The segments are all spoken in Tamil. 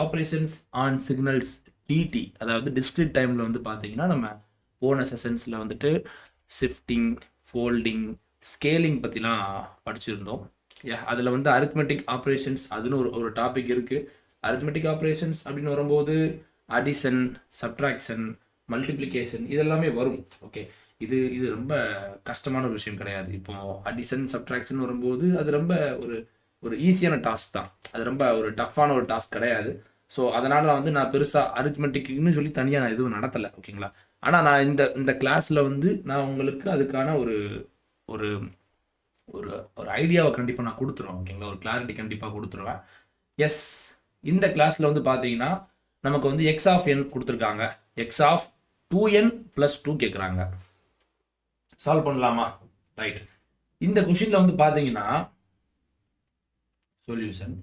ஆப்ரேஷன்ஸ் ஆன் சிக்னல்ஸ் டிடி, அதாவது டிஸ்கிரிட் டைமில் வந்து பார்த்தீங்கன்னா நம்ம போன செஷன்ஸில் வந்துட்டு ஷிஃப்டிங், ஃபோல்டிங், ஸ்கேலிங் பற்றிலாம் படிச்சிருந்தோம். அதில் வந்து அரித்மெட்டிக் ஆப்ரேஷன்ஸ் அதுன்னு ஒரு டாபிக் இருக்குது. அரித்மெட்டிக் ஆப்ரேஷன்ஸ் அப்படின்னு வரும்போது அடிஷன், சப்ட்ராக்ஷன், மல்டிப்ளிகேஷன் இதெல்லாமே வரும். ஓகே, இது ரொம்ப கஷ்டமான ஒரு விஷயம் கிடையாது. இப்போ அடிஷன், சப்ட்ராக்ஷன் வரும்போது அது ரொம்ப ஒரு ஈஸியான டாஸ்க் தான். அது ரொம்ப ஒரு டஃப்பான ஒரு டாஸ்க் கிடையாது. ஸோ அதனால் வந்து நான் பெருசாக அரித்மெட்டிக்னு சொல்லி தனியாக நான் எதுவும் நடத்தலை. ஓகேங்களா. ஆனால் நான் இந்த கிளாஸில் வந்து நான் உங்களுக்கு அதுக்கான ஒரு ஒரு ஒரு ஒரு ஐடியாவை கண்டிப்பாக நான் கொடுத்துருவேன். ஓகேங்களா, ஒரு கிளாரிட்டி கண்டிப்பாக கொடுத்துருவேன். எஸ், இந்த கிளாஸில் வந்து பார்த்தீங்கன்னா நமக்கு வந்து எக்ஸ் ஆஃப் என் கொடுத்துருக்காங்க. எக்ஸ் ஆஃப் 2n + 2 கேட்குறாங்க. சால்வ் பண்ணலாமா? ரைட். இந்த கொஷினில் வந்து பார்த்தீங்கன்னா சொல்யூஷன்,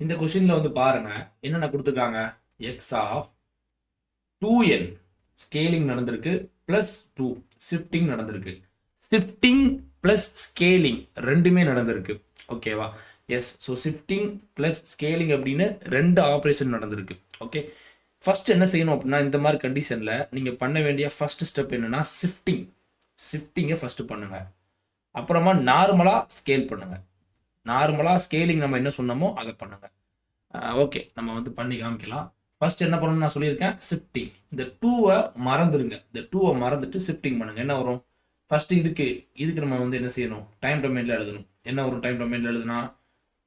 இந்த கொஷினில் வந்து பாருங்க என்னென்ன கொடுத்துருக்காங்க. எக்ஸ் ஆஃப் 2n ஸ்கேலிங் நடந்திருக்கு +2 ஷிஃப்டிங் நடந்திருக்கு. ஷிஃப்டிங் ப்ளஸ் ஸ்கேலிங் ரெண்டுமே நடந்திருக்கு. ஓகேவா. Yes, so shifting plus scaling அப்படின்னு 2 ஆப்ரேஷன் நடந்திருக்கு. ஓகே, ஃபர்ஸ்ட் என்ன செய்யணும் அப்படின்னா இந்த மாதிரி கண்டிஷனில் நீங்கள் பண்ண வேண்டிய ஃபர்ஸ்ட் ஸ்டெப் என்னன்னா ஷிஃப்டிங்கை ஃபர்ஸ்ட் பண்ணுங்க. அப்புறமா நார்மலாக ஸ்கேல் பண்ணுங்க. நார்மலாக ஸ்கேலிங் நம்ம என்ன சொன்னோமோ அதை பண்ணுங்க. ஓகே, நம்ம வந்து பண்ணி காமிக்கலாம். ஃபர்ஸ்ட் என்ன பண்ணணும்னு நான் சொல்லியிருக்கேன், ஷிஃப்டிங். இந்த 2வை மறந்துடுங்க. இந்த 2வை மறந்துட்டு ஷிஃப்டிங் பண்ணுங்க. என்ன வரும்? ஃபர்ஸ்ட் இதுக்கு நம்ம வந்து என்ன செய்யணும், டைம் டொமைனில் எழுதணும். என்ன வரும் டைம் டொமைனில் எழுதுனா?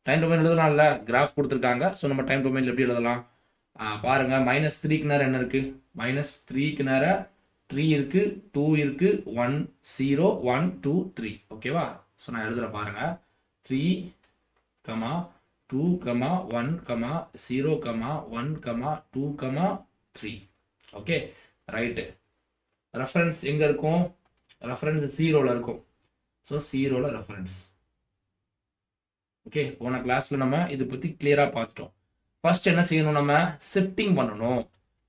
டைம் டொமைன் எழுதலாம்ல, கிராஃப் கொடுத்துருக்காங்க. ஸோ நம்ம டைம் டொமைனில் எப்படி எழுதலாம் பாருங்க. -3க்கு நேரம் என்ன இருக்கு? -3க்கு நேரம் 3 இருக்கு, 2 இருக்கு, 1 0 1 2 3. ஓகேவா. ஸோ நான் எழுதுறேன் பாருங்க. 3, 2, 1, 0, 1, 2, 3. Okay, right. ரெஃபரன்ஸ் எங்க இருக்கும்? ரெஃபரன்ஸ் 0ல இருக்கும். So 0ல reference. ஓகே, போன கிளாஸ்ல நம்ம இதை பத்தி கிளியரா பார்த்துட்டோம். ஃபர்ஸ்ட் என்ன செய்யணும், நம்ம ஷிஃப்டிங் பண்ணணும்.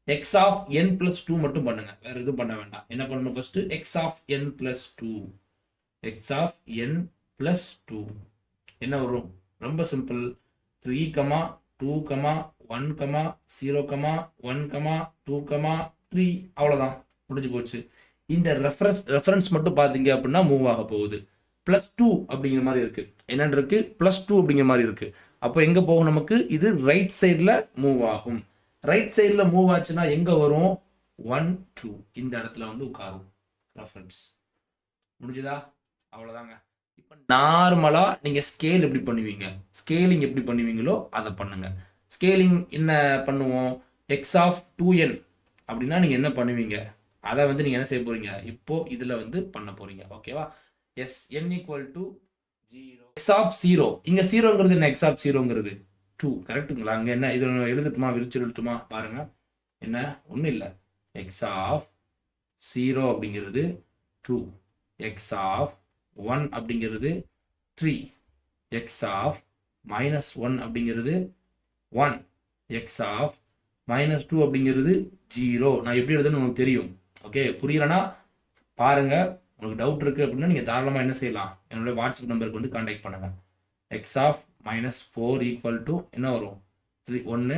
எக்ஸ் ஆஃப் n + 2 மட்டும் பண்ணுங்க, வேற எதுவும் பண்ண வேண்டாம். என்ன பண்ணணும் first? X of n + 2. X of n + 2 என்ன வரும்? ரொம்ப சிம்பிள். 3, 2, 1, 0, 1, 2, 3. அவ்வளோதான், முடிஞ்சு போச்சு. இந்த ரெஃபரன்ஸ் மட்டும் பார்த்தீங்க அப்படின்னா மூவ் ஆக போகுது. +2 அப்படிங்கிற மாதிரி இருக்கு. என்னன்னு இருக்கு? +2 அப்படிங்கிற மாதிரி இருக்கு. அப்போ எங்க போகும் நமக்கு? இது ரைட் சைடில் மூவ் ஆகும். ரைட் சைடில் மூவ் ஆச்சுன்னா எங்க வரும்? 1 2 இந்த இடத்துல வந்து உட்காரும் ரெஃபரன்ஸ். முடிஞ்சுதா? அவ்வளோதாங்க. இப்போ நார்மலாக நீங்கள் ஸ்கேல் எப்படி பண்ணுவீங்க, ஸ்கேலிங் எப்படி பண்ணுவீங்களோ அதை பண்ணுங்க. ஸ்கேலிங் என்ன பண்ணுவோம்? எக்ஸ் ஆஃப் 2n அப்படின்னா நீங்கள் என்ன பண்ணுவீங்க அதை வந்து நீங்கள் என்ன செய்ய போறீங்க, இப்போ இதில் வந்து பண்ண போறீங்க. ஓகேவா. S, n = 0. எக்ஸ் ஆஃப் 0, இங்கே 0ங்கிறது என்ன? எக்ஸ் ஆஃப் 0ங்கிறது 2. கரெக்டுங்களா? அங்கே என்ன இது எழுதட்டுமா, விரிச்சு எழுதட்டுமா? பாருங்க, என்ன ஒன்றும் இல்லை. எக்ஸ் ஆஃப் 0 அப்படிங்கிறது 2, எக்ஸ் ஆஃப் 1 அப்படிங்கிறது 3, எக்ஸ் ஆஃப் -1 அப்படிங்கிறது 1, எக்ஸ் ஆஃப் -2 அப்படிங்கிறது 0. நான் எப்படி எழுதுன்னு உங்களுக்கு தெரியும். ஓகே, புரியலன்னா பாருங்க. உங்களுக்கு டவுட் இருக்கு அப்படின்னா நீங்கள் தாராளமாக என்ன செய்யலாம், என்னோட வாட்ஸ்அப் நம்பருக்கு வந்து கான்டாக்ட் பண்ணுங்க. எக்ஸ் ஆஃப் -4 = என்ன வரும்? 3 1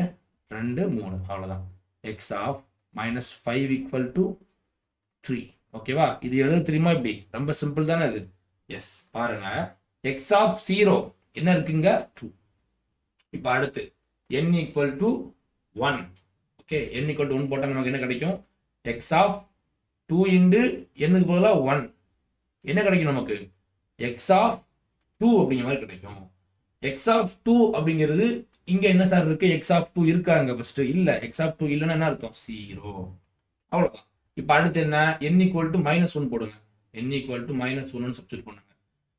2 3. அவ்வளோதான். X of -5 = 3. ஓகேவா. இது எழுத தெரியுமா? இப்படி ரொம்ப சிம்பிள் தானே இது. எஸ், பாருங்க. எக்ஸ் ஆஃப் 0 என்ன இருக்குங்க? 2. இப்போ அடுத்து n = 1. ஓகே, n = 1 போட்டால் நமக்கு என்ன கிடைக்கும்? எக்ஸ் ஆஃப் 2 × n க்கு பதிலாக 1 என்ன கிடைக்கும் நமக்கு? எக்ஸ் ஆஃப் 2 அப்படிங்கிற மாதிரி கிடைக்கும். எக்ஸ் ஆஃப் 2 அப்படிங்கிறது இங்க என்ன சார் இருக்கு? எக்ஸ் ஆஃப் 2 இருக்காங்க ஃபர்ஸ்ட்? இல்ல. எக்ஸ் ஆஃப் 2 இல்லைன்னா என்ன அர்த்தம்? 0. அவ்வளவுதான். இப்போ அடுத்து என்ன? n = -1 போடுங்க. n = -1 சப்ஸ்டிட்யூட் பண்ணுங்க.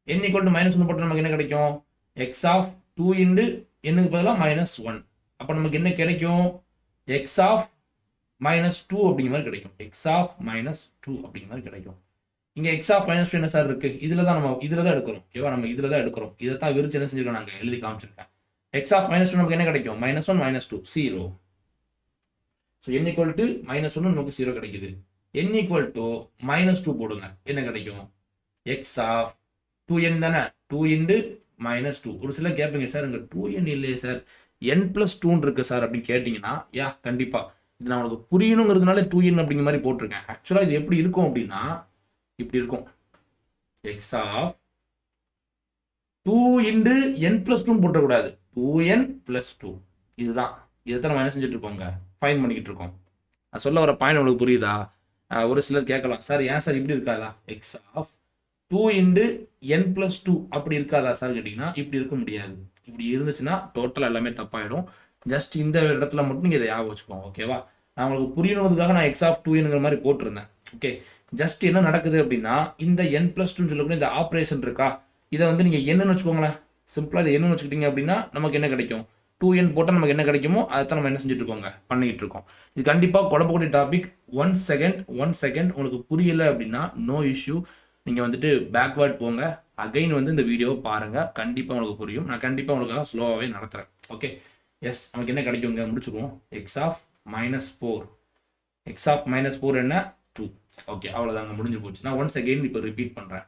n = -1 போட்டா நமக்கு என்ன கிடைக்கும்? எக்ஸ் ஆஃப் 2 × n க்கு பதிலாக -1. அப்போ நமக்கு என்ன கிடைக்கும்? எக்ஸ் ஆஃப் -2 அப்படிங்கிற மாதிரி கிடைக்கும். எக்ஸ் ஆஃப் -2 அப்படிங்கிற மாதிரி கிடைக்கும். இங்க எக்ஸ் ஆஃப் -2 என்ன சார் இருக்கு? இதுல தான் எடுக்கிறோம். ஓகேவா, நம்ம இதுல தான் எடுக்கிறோம். இதை தான் விரிச்சு என்ன செஞ்சிருக்கோம், நாங்க எழுதி காமிச்சிருக்கேன். எக்ஸ் ஆஃப் -2 நமக்கு என்ன கிடைக்கும்? -1 -2 0. ஸோ n = -1 நமக்கு 0 கிடைக்குது. n = -2 போடுங்க, என்ன கிடைக்கும்? எக்ஸ் ஆஃப் 2n தானே, 2 × -2. ஒரு சில கேட்பீங்க, சார் இங்க 2n இல்லையே சார், n+2 இருக்கு சார் அப்படின்னு கேட்டிங்கன்னா யா கண்டிப்பாக இது நான் உங்களுக்கு புரியணுங்கிறதுனால 2n அப்படிங்கிற மாதிரி போட்டிருக்கேன். ஆக்சுவலாக இது எப்படி இருக்கும் அப்படின்னா இப்படி இருக்கும். X of 2 into n+2 போட்டக்கூடாது, 2n+2 இதுதான். இதைத்தான் நம்ம என்ன செஞ்சுட்டு இருக்கோங்க, ஃபைன் பண்ணிக்கிட்டு இருக்கோம். நான் சொல்ல வர பாயிண்ட் உங்களுக்கு புரியுதா? ஒரு சிலர் கேட்கலாம், சார் ஏன் சார் இப்படி இருக்காதா, எக்ஸ் ஆஃப் 2 இன்டு n+2 அப்படி இருக்காதா சார் கேட்டிங்கன்னா இப்படி இருக்க முடியாது. இப்படி இருந்துச்சுன்னா டோட்டல் எல்லாமே தப்பாயிடும். ஜஸ்ட் இந்த இடத்துல மட்டும் நீங்கள் இதை ஞாபகம் வச்சுக்கோங்க. ஓகேவா? நான் உங்களுக்கு புரியணுங்கிறதுக்காக நான் எக்ஸ் ஆஃப் 2n மாதிரி போட்டிருந்தேன். ஓகே, ஜஸ்ட் என்ன நடக்குது அப்படின்னா இந்த n+2 சொல்லக்கூடிய இந்த ஆப்ரேஷன் இருக்கா, இதை வந்து நீங்கள் என்னன்னு வச்சுக்கோங்களேன். சிம்பிளாக இதை என்னன்னு வச்சுக்கிட்டீங்க அப்படின்னா நமக்கு என்ன கிடைக்கும், 2n போட்டால் நமக்கு என்ன கிடைக்குமோ அதை தான் நம்ம என்ன செஞ்சுட்டு இருக்கோங்க, பண்ணிக்கிட்டு இருக்கோம். இது கண்டிப்பாக குழப்பக்கூடிய டாபிக். ஒன் செகண்ட் உங்களுக்கு புரியலை அப்படின்னா நோ இஷ்யூ, நீங்கள் வந்துட்டு பேக்வேர்ட் போங்க, அகைன் வந்து இந்த வீடியோவை பாருங்கள், கண்டிப்பாக உங்களுக்கு புரியும். நான் கண்டிப்பாக உங்களுக்காக ஸ்லோவாகவே நடத்துகிறேன். ஓகே, எஸ், நமக்கு என்ன கிடைக்குங்க முடிச்சுக்குவோம். எக்ஸ் ஆஃப் -4, எக்ஸ் ஆஃப் -4 என்ன 2. ஓகே, அவ்வளோதாங்க, முடிஞ்சு போச்சு. நான் ஒன்ஸ் அகைன் இப்போ ரிப்பீட் பண்ணுறேன்.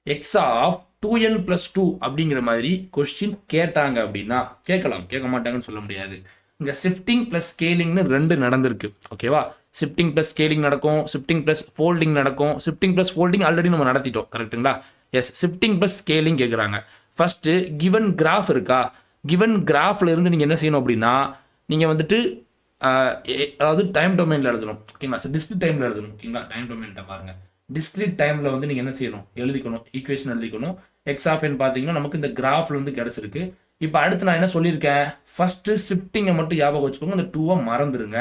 எக்ஸ் ஆஃப் 2n+2 அப்படிங்கிற மாதிரி கொஸ்டின் கேட்டாங்க அப்படின்னா, கேட்கலாம், கேட்க மாட்டாங்கன்னு சொல்ல முடியாது. இங்கே ஷிஃப்டிங் ப்ளஸ் ஸ்கேலிங்னு 2 நடந்திருக்கு. ஓகேவா? ஷிஃப்டிங் ப்ளஸ் ஸ்கேலிங் நடக்கும், ஷிஃப்டிங் ப்ளஸ் ஃபோல்டிங் நடக்கும். ஷிஃப்டிங் ப்ளஸ் ஃபோல்டிங் ஆல்ரெடி நம்ம நடத்திட்டோம், கரெக்ட்டுங்களா? எஸ், ஷிஃப்டிங் ப்ளஸ் ஸ்கேலிங் கேட்குறாங்க. ஃபஸ்ட்டு கிவன் கிராஃப் இருக்கா, கிவன் கிராஃபில் இருந்து நீங்கள் என்ன செய்யணும் அப்படின்னா நீங்கள் வந்துட்டு அதாவது டைம் டொமைனில் எழுதணும். ஓகேங்களா? டிஸ்கிரிட் டைமில் எழுதணும். ஓகேங்களா? டைம் டொமைன்ட்ட பாருங்கள். டிஸ்கிரிட் டைமில் வந்து நீங்கள் என்ன செய்யணும், எழுதிக்கணும், ஈக்குவேஷன் எழுதிக்கணும். எக்ஸ் ஆஃப் என் பார்த்தீங்கன்னா நமக்கு இந்த கிராஃபில் வந்து கிடச்சிருக்கு. இப்போ அடுத்து நான் என்ன சொல்லியிருக்கேன், ஃபஸ்ட்டு ஷிஃப்டிங்கை மட்டும் ஞாபகம் வச்சுக்கோங்க, இந்த 2வை மறந்துடுங்க.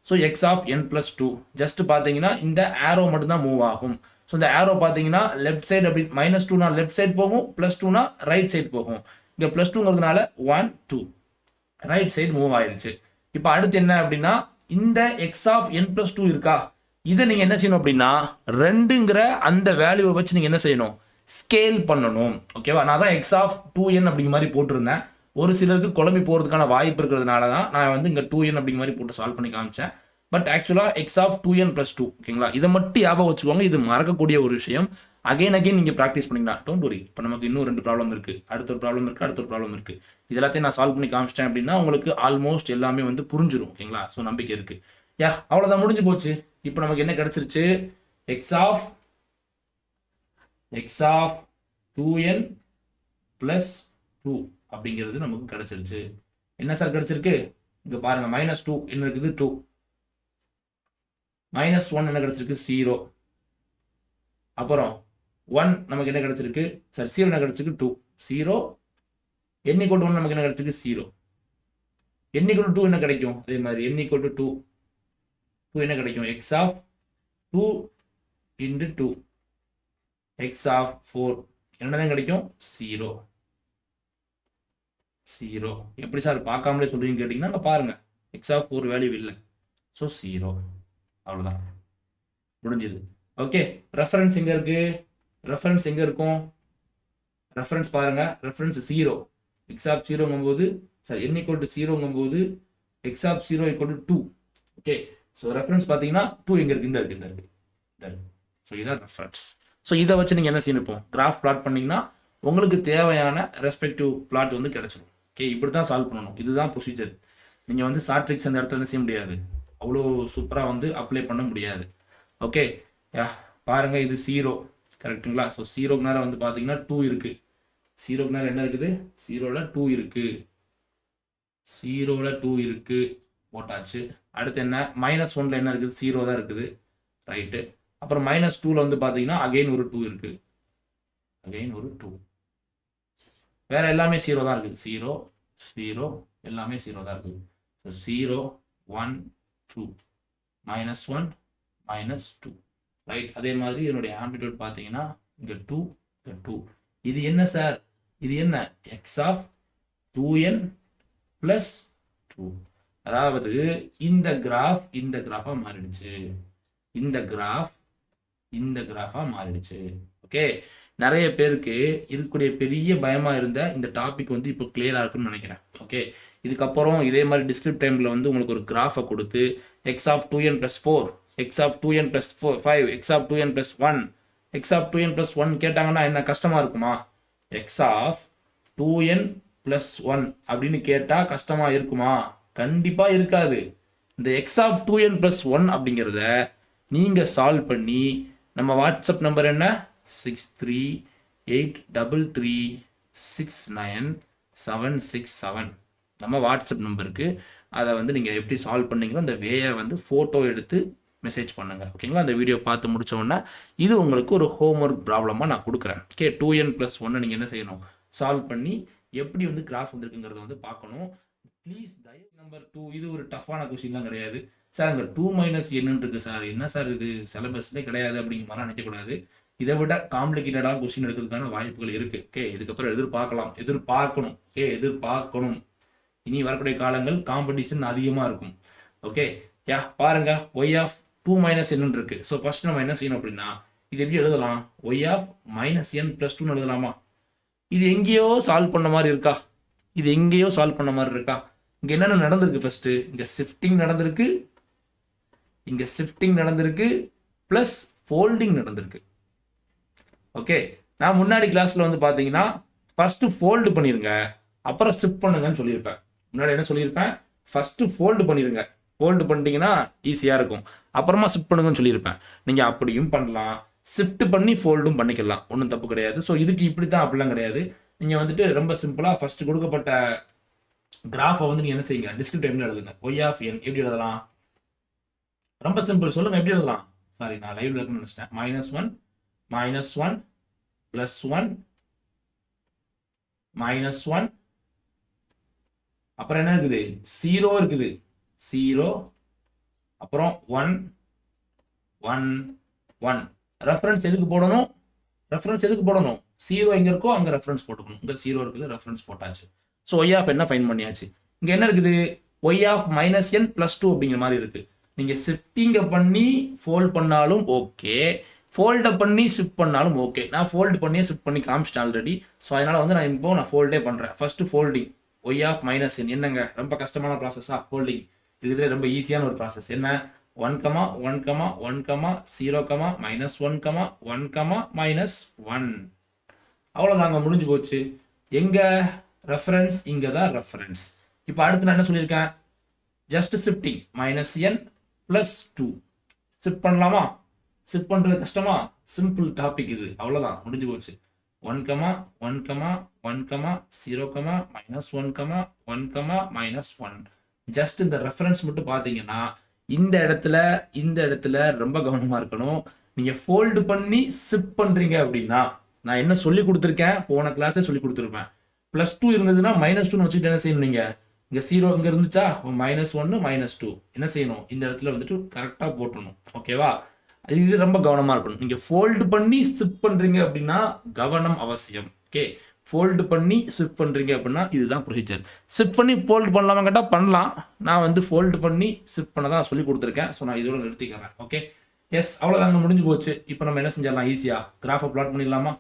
So X of n+2 just பார்த்தீங்கன்னா இந்த ஆரோ மட்டும்தான் மூவ் ஆகும். ஸோ இந்த ஆரோ பார்த்தீங்கன்னா லெஃப்ட் சைடு அப்படி -2னா லெஃப்ட் சைடு போகும், +2னா ரைட் சைடு போகும். இங்கே +2ங்கிறதுனால 1 2 ரைட் சைடு மூவ் ஆயிடுச்சு. இப்போ அடுத்து என்ன அப்படின்னா இந்த எக்ஸ் ஆஃப் n+2 இருக்கா, இதை நீங்கள் என்ன செய்யணும் அப்படின்னா 2ங்கிற அந்த வேல்யூவை வச்சு நீங்கள் என்ன செய்யணும், ஸ்கேல் பண்ணணும். ஓகேவா? நான் தான் எக்ஸ் ஆஃப் 2n அப்படிங்கிற மாதிரி போட்டிருந்தேன். ஒரு சிலருக்கு குழம்பி போகிறதுக்கான வாய்ப்பு இருக்கிறதுனால தான் நான் வந்து இங்கே 2n அப்படிங்கிற மாதிரி போட்டு சால்வ் பண்ணி காமிச்சேன். பட் ஆக்சுவலாக எக்ஸ் ஆஃப் 2n+2. ஓகேங்களா? இதை மட்டும் ஞாபகம் வச்சுக்கோங்க, இது மறக்கக்கூடிய ஒரு விஷயம். அகைன் நீங்கள் ப்ராக்டிஸ் பண்ணிக்கலாம், டோன்ட் வரி. இப்போ நமக்கு இன்னும் 2 ப்ராப்ளம் இருக்குது, அடுத்த ஒரு ப்ராப்ளம் இருக்குது, அடுத்த ஒரு ப்ராப்ளம் இருக்குது. இது எல்லாத்தையும் நான் சால்வ் பண்ணி காமிச்சிட்டேன் அப்படின்னா உங்களுக்கு ஆல்மோஸ்ட் எல்லாமே வந்து புரிஞ்சிடும். ஓகேங்களா? ஸோ நம்பிக்கை இருக்குது. யா, அவ்வளோதான், முடிஞ்சு போச்சு. இப்போ நமக்கு என்ன கிடைச்சிருச்சு, எக்ஸ் ஆஃப் 2n+2 அப்படிங்கிறது நமக்கு கிடைச்சிருச்சு. என்ன சார் கிடைச்சிருக்கு, இங்க பாருங்க, -2 என்ன இருக்குது 2, -1 என்ன கிடைச்சிருக்கு 0, அப்புறம் 1 நமக்கு என்ன கிடைச்சிருக்கு, சார் 0 என்ன கிடைச்சிருக்கு 2, 0 n = 1 நமக்கு என்ன கிடைச்சிருக்கு 0, n = 2 என்ன கிடைக்கும், அதே மாதிரி n = 2 என்ன கிடைக்கும், x ஆஃப் 2 × 2 x ஆஃப் 4 என்னதான் கிடைக்கும் 0. எப்படி சார் பார்க்காமலே சொல்றீங்க கேட்டீங்கன்னா அங்க பாருங்க, x ஆஃப் 4 வேல்யூ இல்லை, ஸோ 0. அவ்வளோதான், முடிஞ்சது. ஓகே, ரெஃபரன்ஸ் எங்க இருக்கு, ரெஃபரன்ஸ் எங்க இருக்கும், ரெஃபரன்ஸ் பாருங்க, ரெஃபரன்ஸ் 0, x ஆஃப் 0ங்கும்போது சார் n = 0ங்கும்போது x of 0 = 2. Okay, so reference பார்த்தீங்கன்னா 2 எங்க இருக்கு, இந்த இருக்கு. ஸோ இதான் ரெஃபரன்ஸ். ஸோ இதை வச்சு நீங்கள் என்ன செய்யணும், கிராஃப் பிளாட் பண்ணிங்கன்னா உங்களுக்கு தேவையான ரெஸ்பெக்டிவ் பிளாட் வந்து கிடைச்சிடும். ஓகே, இப்படி தான் சால்வ் பண்ணணும், இதுதான் ப்ரொசீஜர். நீங்கள் வந்து ஷார்ட் ட்ரிக்ஸ் அந்த இடத்துல என்ன செய்ய முடியாது, அவ்வளோ சூப்பராக வந்து அப்ளை பண்ண முடியாது. ஓகே, பாருங்க, இது 0 கரெக்டுங்களா? ஸோ 0க்கு நேரம் வந்து பார்த்தீங்கன்னா 2 இருக்குது, 0க்கு நேரம் என்ன இருக்குது, 0ல் 2 இருக்குது, 0ல் 2 இருக்குது போட்டாச்சு. அடுத்து என்ன, -1ல் என்ன இருக்குது, 0 தான் இருக்குது, ரைட்டு. அப்புறம் -2ல் வந்து பார்த்தீங்கன்னா அகைன் ஒரு 2 இருக்கு, அகைன் ஒரு 2, வேற எல்லாமே 0 தான் இருக்குது, 0 எல்லாமே 0 தான் இருக்குது. So 0 1 2 -1 -2, right. அதே மாதிரி என்னுடைய ஆம்பிளிட்யூட் பார்த்தீங்கன்னா இங்கே 2 இங்கே 2. இது என்ன சார், இது என்ன, எக்ஸ் ஆஃப் 2n+2. அதாவது இந்த கிராஃப் இந்த கிராஃபாக மாறிடுச்சு, இந்த கிராஃபாக மாறிடுச்சு. ஓகே, நிறைய பேருக்கு இருக்கக்கூடிய பெரிய பயமாக இருந்த இந்த டாபிக் வந்து இப்போ கிளியராக இருக்குன்னு நினைக்கிறேன். ஓகே, இதுக்கப்புறம் இதே மாதிரி டிஸ்கிரிப்ட் டைமில் வந்து உங்களுக்கு ஒரு கிராஃபை கொடுத்து X of 2n+4, X of 2n+5, X of 2n+1, X of 2n+1 கேட்டாங்கன்னா என்ன கஷ்டமாக இருக்குமா, எக்ஸ் ஆஃப் 2n plus 1 அப்படின்னு கேட்டா கஷ்டமா இருக்குமா? கண்டிப்பா இருக்காது. இந்த x of 2n plus 1 அப்படிங்கிறத நீங்க சால்வ் பண்ணி நம்ம வாட்ஸ்அப் நம்பர் என்ன 6383369767 நம்ம வாட்ஸ்அப் நம்பருக்கு அதை வந்து நீங்கள் எப்படி சால்வ் பண்ணீங்களோ அந்த வேயை வந்து ஃபோட்டோ எடுத்து மெசேஜ் பண்ணுங்கள். ஓகேங்களா? அந்த வீடியோ பார்த்து முடிச்சோன்னா இது உங்களுக்கு ஒரு ஹோம்ஒர்க் ப்ராப்ளமாக நான் கொடுக்குறேன். ஓகே, 2n + 1 நீங்கள் என்ன செய்யணும்? சால்வ் பண்ணி எப்படி வந்து கிராஃப் வந்துருக்குங்கிறத வந்து பார்க்கணும். ப்ளீஸ் தயவு நம்பர் 2 இது ஒரு டஃப்பான கொஸ்டின்லாம் கிடையாது சார். அங்கே 2 - n இருக்கு சார், என்ன சார் இது சிலபஸ்லேயே கிடையாது அப்படிங்கிற மாதிரி நினைக்கக்கூடாது. இதை விட காம்ப்ளிகேட்டடான கொஸ்டின் எடுக்கிறதுக்கான வாய்ப்புகள் இருக்கு. ஓகே, இதுக்கப்புறம் எதிர்பார்க்கணும். இனி வரக்கூடிய காலங்கள் காம்படிஷன் அதிகமாக இருக்கும். ஓகே யா, பாருங்க y ஆஃப் 2 - n இருக்கு. ஸோ ஃபர்ஸ்ட் நம்ம என்ன செய்யணும் அப்படின்னா இது எப்படி எழுதலாம்? y ஆஃப் -n + 2 எழுதலாமா? இது எங்கேயோ சால்வ் பண்ண மாதிரி இருக்கா? இங்க என்னென்ன நடந்திருக்கு? ஃபர்ஸ்ட் இங்க ஷிஃப்டிங் நடந்திருக்கு பிளஸ் ஃபோல்டிங் நடந்திருக்கு. ஓகே, நான் முன்னாடி கிளாஸ்ல வந்து பாத்தீங்கன்னா ஃபர்ஸ்ட் ஃபோல்டு பண்ணிருங்க, அப்புறம் ஷிஃப்ட் பண்ணுங்கன்னு சொல்லியிருப்பேன். முன்னாடி என்ன சொல்லியிருப்பேன்? ஃபர்ஸ்ட் ஃபோல்டு பண்ணிருங்க, ஃபோல்டு பண்ணிட்டீங்கன்னா ஈஸியா இருக்கும், அப்புறமா ஷிஃப்ட் பண்ணுங்கன்னு சொல்லியிருப்பேன். நீங்க அப்படியும் பண்ணலாம், ஷிஃப்ட் பண்ணி ஃபோல்டும் பண்ணிக்கலாம், ஒன்றும் தப்பு கிடையாது. ஸோ இதுக்கு இப்படி தான், அப்படிலாம் கிடையாது. நீங்க வந்துட்டு ரொம்ப சிம்பிளா ஃபர்ஸ்ட் கொடுக்கப்பட்ட கிராஃபை வந்து நீங்க என்ன செய்யுங்க? டிஸ்கிரிப்ட் டைம்ல எழுதுங்க. y ஆஃப் n எப்படி எழுதலாம்? ரொம்ப சிம்பிள், சொல்லுங்க எப்படி எழுதலாம்? சாரி, நான் லைவ்ல இருக்குன்னு நினைச்சிட்டேன். -1 +1 -1 அப்புறம் என்ன இருக்குது? 0 இருக்குது, 0 அப்புறம் 1 1 1. ரெஃபரன்ஸ் எதுக்கு போடணும்? 0 எங்க இருக்கோ அங்க ரெஃபரன்ஸ் போட்டுக்கணும். இங்க 0 இருக்குது, ரெஃபரன்ஸ் போட்டாச்சு. ஸோ y ஆஃப் என்ன ஃபைண்ட் பண்ணியாச்சு. இங்க என்ன இருக்குது? y ஆஃப் -n + 2 அப்படிங்கிற மாதிரி இருக்கு. நீங்க ஷிஃப்டிங்க பண்ணி ஃபோல்ட் பண்ணாலும் ஓகே, ஃபோல்டை பண்ணி ஷிஃப்ட் பண்ணாலும் ஓகே. நான் ஃபோல்டு பண்ணியே ஷிஃப்ட் பண்ணி காமிச்சிட்டேன் ஆல்ரெடி. ஸோ அதனால வந்து நான் ஃபோல்டே பண்றேன். First folding y of -n என்னங்க ரொம்ப கஷ்டமான ப்ராசஸா? ஃபோல்டிங் இதுல ரொம்ப ஈஸியான ஒரு ப்ராசஸ். என்ன? 1, 1, 1, 0, -1, 1, -1. அவ்வளோதாங்க, முடிஞ்சு போச்சு. எங்க ரெஃபரன்ஸ்? இங்க தான் ரெஃபரன்ஸ். இப்போ அடுத்து நான் என்ன சொல்லியிருக்கேன்? ஜஸ்ட் ஷிஃப்டிங் -n + 2 ஷிஃப்ட் பண்ணலாமா? ஷிஃப்ட் பண்றது கஷ்டமா? சிம்பிள் டாபிக் இது, அவ்வளோதான், முடிஞ்சு போச்சு. 1, 1, 1, 0, -1, 1, -1. ஜஸ்ட் இந்த ரெஃபரன்ஸ் மட்டும் பார்த்தீங்கன்னா இந்த இடத்துல ரொம்ப கவனமா இருக்கணும். நீங்க ஃபோல்டு பண்ணி ஷிஃப்ட் பண்றீங்க அப்படின்னா நான் என்ன சொல்லி கொடுத்துருக்கேன்? போன கிளாஸே சொல்லி கொடுத்துருப்பேன். +2 இருந்ததுன்னா -2 வச்சுக்கிட்டு என்ன செய்யணும்? நீங்க இங்க 0 இங்க இருந்துச்சா, -1 -2 என்ன செய்யணும்? இந்த இடத்துல வந்துட்டு கரெக்டா போட்டணும். ஓகேவா? இது ரொம்ப கவனமா இருக்கணும். நீங்க ஃபோல்டு பண்ணி ஷிஃப்ட் பண்றீங்க அப்படின்னா கவனம் அவசியம். ஓகே, ஃபோல்டு பண்ணி ஷிஃப்ட் பண்றீங்க அப்படின்னா இதுதான் ப்ரொசீஜர். ஷிஃப்ட் பண்ணி ஃபோல்டு பண்ணலாமா கேட்டால் பண்ணலாம். நான் வந்து ஃபோல்டு பண்ணி ஷிஃப்ட் பண்ண தான் சொல்லி கொடுத்துருக்கேன். ஸோ நான் இதோட நிறுத்திக்கிறேன். ஓகே, எஸ், அவ்வளோதாங்க, முடிஞ்சு போச்சு. இப்போ நம்ம என்ன செஞ்சிடலாம்? ஈஸியா கிராஃபை பிளாட் பண்ணிடலாமா?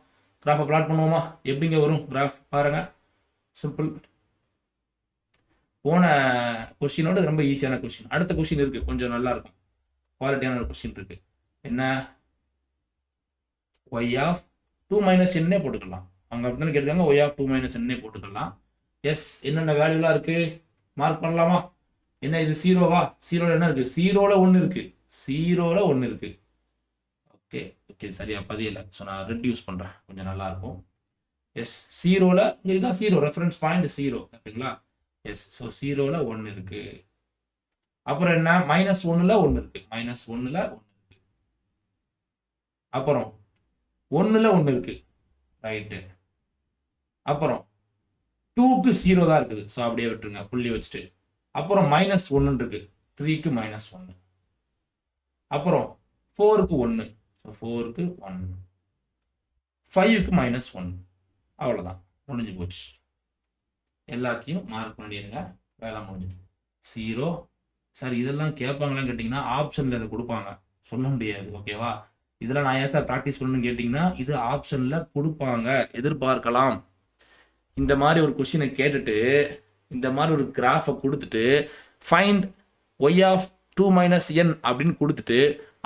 கிராஃபை பிளாட் பண்ணுவோமா? எப்படிங்க வரும் கிராஃப் பாருங்க, சிம்பிள். போன கொஸ்டினோட ரொம்ப ஈஸியான கொஸ்டின். அடுத்த கொஸ்டின் இருக்கு, கொஞ்சம் நல்லா இருக்கும், குவாலிட்டியான ஒரு கொஸ்டின் இருக்கு. என்ன? y ஆஃப் 2 - n போட்டுக்கலாம். அவங்க அப்படித்தானே கேட்காங்க, y ஆஃப் 2 - n போட்டுக்கலாம். எஸ், என்னென்ன வேல்யூலாம் இருக்கு மார்க் பண்ணலாமா? என்ன இது? 0வா? 0ல என்ன இருக்கு? 0ல 1 இருக்கு. ஓகே ஓகே, சரியா பதியல. ஸோ நான் ரெட் யூஸ் பண்றேன், கொஞ்சம் நல்லா இருக்கும். எஸ், 0ல இதுதான் 0, ரெஃபரன்ஸ் பாயிண்ட் 0, ஓகேங்களா? எஸ், ஸோ 0ல 1 இருக்கு. அப்புறம் என்ன? -1ல 1 இருக்கு. அப்புறம் 1ல 1 இருக்கு, ரைட்டு. அப்புறம் 2க்கு 0 தான் இருக்குது. ஸோ அப்படியே விட்டுருங்க, புள்ளி வச்சுட்டு. அப்புறம் -1 இருக்கு, 3க்கு -1. அப்புறம் 4க்கு 1, ஸோ 4க்கு 1. 5க்கு -1. அவ்வளோதான், முடிஞ்சு போச்சு. எல்லாத்தையும் மார்க் பண்ணிடுங்க, வேலை முடிஞ்சது. 0. சார் இதெல்லாம் கேட்பாங்களான்னு கேட்டிங்கன்னா ஆப்ஷனில் இதை கொடுப்பாங்க, சொல்ல முடியாது. ஓகேவா? இதெல்லாம் நான் ஏன் சார் ப்ராக்டிஸ் பண்ணணும்னு கேட்டிங்கன்னா இது ஆப்ஷனில் கொடுப்பாங்க, எதிர்பார்க்கலாம். இந்த மாதிரி ஒரு கொஸ்டினை கேட்டுட்டு இந்த மாதிரி ஒரு கிராஃபை கொடுத்துட்டு ஃபைண்ட் y ஆஃப் 2 - n அப்படின்னு கொடுத்துட்டு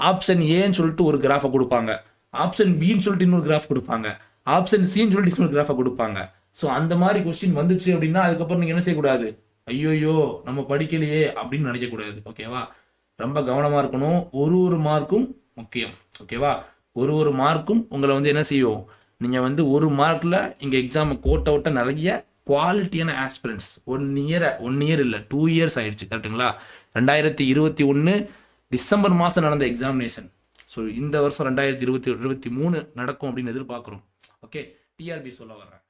ஆப்ஷன் ஏன்னு சொல்லிட்டு ஒரு கிராஃபை கொடுப்பாங்க, ஆப்ஷன் பின்னு சொல்லிட்டு இன்னொரு கிராஃப் கொடுப்பாங்க, ஆப்ஷன் சின்னு சொல்லிட்டு இன்னொரு கிராஃபை கொடுப்பாங்க. ஸோ அந்த மாதிரி கொஸ்டின் வந்துச்சு அப்படின்னா அதுக்கப்புறம் நீங்கள் என்ன செய்யக்கூடாது, ஐயோயோ நம்ம படிக்கலையே அப்படின்னு நினைக்கக்கூடாது. ஓகேவா? ரொம்ப கவனமாக இருக்கணும். ஒரு மார்க்கும் முக்கியம். ஓகேவா? ஒரு மார்க்கும் உங்களை வந்து என்ன செய்யும், நீங்கள் வந்து ஒரு மார்க்கில் இங்கே எக்ஸாமை கோட் அவுட்டை நிறைய குவாலிட்டியான ஆஸ்பிரன்ஸ் 1 இயர் இல்லை 2 இயர்ஸ் ஆயிடுச்சு. கரெக்டுங்களா? 2021 டிசம்பர் மாதம் நடந்த எக்ஸாமினேஷன். ஸோ இந்த வருஷம் 2023 நடக்கும் அப்படின்னு எதிர்பார்க்குறோம். ஓகே, டிஆர்பி சொல்ல வர்றேன்.